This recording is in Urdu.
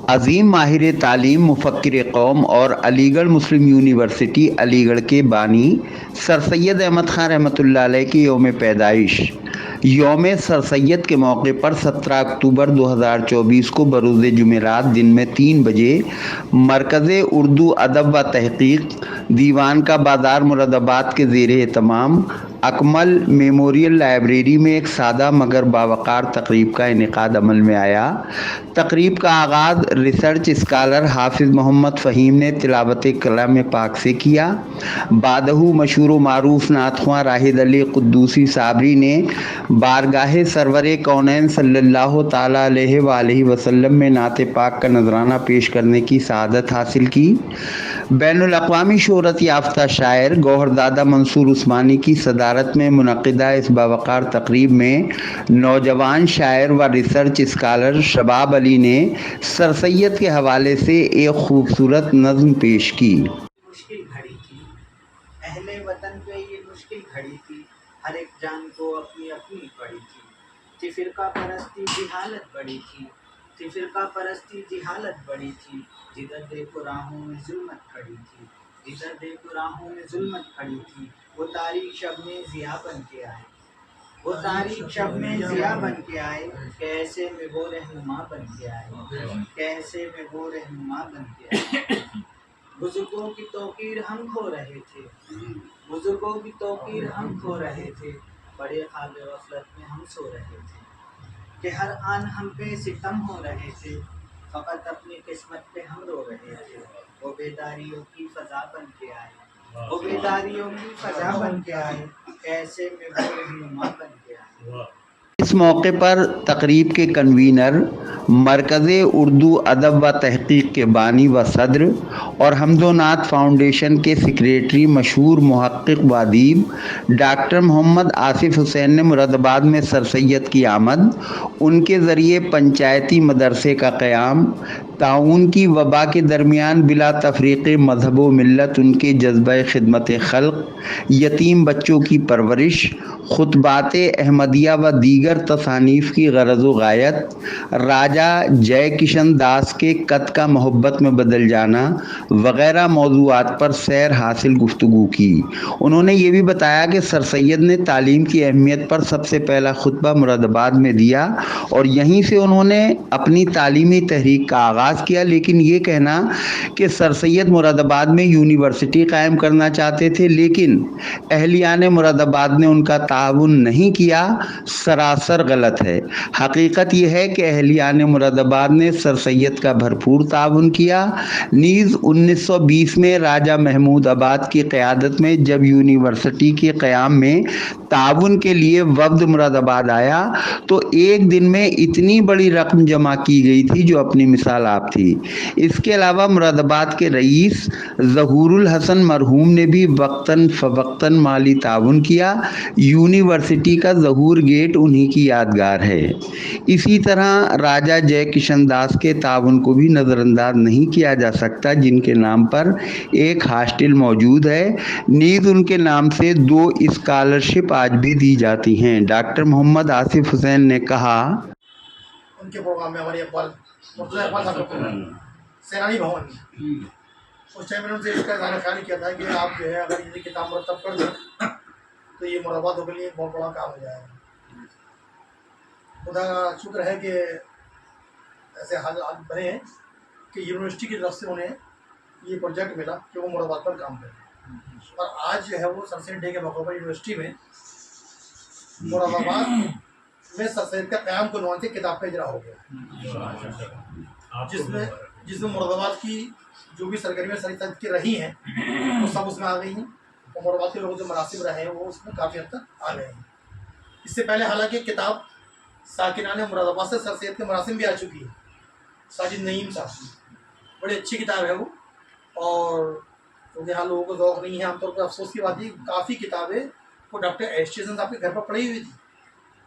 عظیم ماہر تعلیم، مفکر قوم اور علی گڑھ مسلم یونیورسٹی علی گڑھ کے بانی سر سید احمد خان رحمۃ اللہ علیہ کی یوم پیدائش یوم سر سید کے موقع پر 17 اکتوبر 2024 کو بروز جمعرات دن میں 3 بجے مرکز اردو ادب و تحقیق دیوان کا بازار مراد آباد کے زیر اہتمام اکمل میموریل لائبریری میں ایک سادہ مگر باوقار تقریب کا انعقاد عمل میں آیا۔ تقریب کا آغاز ریسرچ اسکالر حافظ محمد فہیم نے تلاوت کلام پاک سے کیا۔ بعدہ مشہور و معروف نعت خواں راحد علی قدوسی صابری نے بارگاہ سرور کونین صلی اللہ تعالی علیہ وآلہ وسلم میں نعت پاک کا نذرانہ پیش کرنے کی سعادت حاصل کی۔ بین الاقوامی شہرت یافتہ شاعر گوہرزادہ منصور عثمانی کی صدارت میں منعقدہ اس باوقار تقریب میں نوجوان شاعر و ریسرچ اسکالر شباب علی نے سر سید کے حوالے سے ایک خوبصورت نظم پیش کی۔ مشکل گھڑی تھی اہل وطن پہ، یہ مشکل گھڑی تھی، ہر ایک جان کو اپنی اپنی پڑی تھی فرقہ پرستی جہالت بڑی تھی فرقہ پرستی جہالت بڑی تھی، جدھر دیکھو راہوں میں ظلمت کھڑی تھی جدھر دیکھو راہوں میں ظلمت کھڑی تھی۔ وہ تاریخ شب میں ضیا بن کے آئے، وہ تاریخ شب میں ضیا بن کے آئے، کیسے میں وہ رہنما بن کے آئے، کیسے میں وہ رہنما بن کے آئے۔ بزرگوں کی توقیر ہم کھو رہے تھے، بزرگوں کی توقیر ہم کھو رہے تھے، بڑے خواب غفلت میں ہم سو رہے تھے کہ ہر آن ہم پہ ستم ہو رہے تھے، فقط اپنی قسمت پہ ہم رو رہے تھے۔ وہ بیداریوں کی فضا بن کے آئے، وہ بیداریوں کی فضا بن کے آئے، کیسے میں وہ رہنما بن کے آئے۔ اس موقع پر تقریب کے کنوینر، مرکز اردو ادب و تحقیق کے بانی و صدر اور حمد و نعت فاؤنڈیشن کے سیکریٹری مشہور محقق و ادیب ڈاکٹر محمد آصف حسین نے مراد آباد میں سر سید کی آمد، ان کے ذریعے پنچایتی مدرسے کا قیام، طاعون کی وبا کے درمیان بلا تفریق مذہب و ملت ان کے جذبہ خدمت خلق، یتیم بچوں کی پرورش، خطبات احمدیہ و دیگر تصانیف کی غرض و غایت، راجہ جے کشن داس کے قد کا محبت میں بدل جانا وغیرہ موضوعات پر سیر حاصل گفتگو کی۔ انہوں نے یہ بھی بتایا کہ سر سید نے تعلیم کی اہمیت پر سب سے پہلا خطبہ مراد آباد میں دیا اور یہیں سے انہوں نے اپنی تعلیمی تحریک کا آغاز کیا، لیکن یہ کہنا کہ سر سید مراد آباد میں یونیورسٹی قائم کرنا چاہتے تھے لیکن اہلیان مراد آباد نے ان کا تعاون نہیں کیا، سراسر غلط ہے۔ حقیقت یہ ہے کہ اہلیان مراد آباد نے سر سید کا بھرپور تعاون کیا۔ نیز 1920 میں راجہ محمود آباد کی قیادت میں جب یونیورسٹی کے قیام میں تعاون کے لیے وفد مراد آباد آیا تو ایک دن میں اتنی بڑی رقم جمع کی گئی تھی جو اپنی مثال آپ تھی۔ اس کے علاوہ مراد آباد کے رئیس ظہور الحسن مرحوم نے بھی وقتاً فوقتاً مالی تعاون کیا۔ یونیورسٹی کا ظہور گیٹ انہی کی یادگار ہے۔ اسی طرح راجہ جے کشن داس کے تعاون کو بھی نظر انداز نہیں کیا جا سکتا، جن کے نام پر ایک ہاسٹل موجود ہے۔ نیز ان کے نام سے 2 اسکالرشپ آج بھی دی جاتی ہیں۔ ڈاکٹر محمد آصف حسین نے کہا، ان کے پروگرام میں ہمارے مرتضیٰ اقبال صاحب کا سیلانی بھون میں اس ٹائم میں نے ان سے اس کا اظہار خیال کیا تھا کہ آپ جو ہے اگر یہ کتاب مرتب کر دیں تو یہ مراد آبادوں کے لیے بہت بڑا کام ہو جائے گا۔ خدا کا شکر ہے کہ ایسے حالات بنے ہیں کہ یونیورسٹی کی طرف سے انہیں یہ پروجیکٹ ملا کہ وہ مراد آباد پر کام کریں، اور آج جو ہے وہ سر سید ڈے کے موقع پر یونیورسٹی میں مراد آباد میں سر سید کا قیام کو عنوان سے کتاب کا اجرا ہو گیا، جس میں مراد آباد کی جو بھی سرگرمیاں سر سید کی رہی ہیں وہ سب اس میں آ گئی ہیں، اور مراد آباد کے لوگ جو مناسب رہے ہیں وہ اس میں کافی حد تک آ گئے ہیں۔ اس سے پہلے حالانکہ کتاب ساکنان مراد آباد سے سر سید کے مراسم بھی آ چکی ہے، ساجد نعیم صاحب، بڑی اچھی کتاب ہے وہ، اور کیونکہ یہاں لوگوں کو ذوق نہیں ہے عام طور پر افسوس کی بات ہے کافی کتابیں وہ ڈاکٹر ایسٹیشن صاحب کے گھر پر پڑی ہوئی تھی،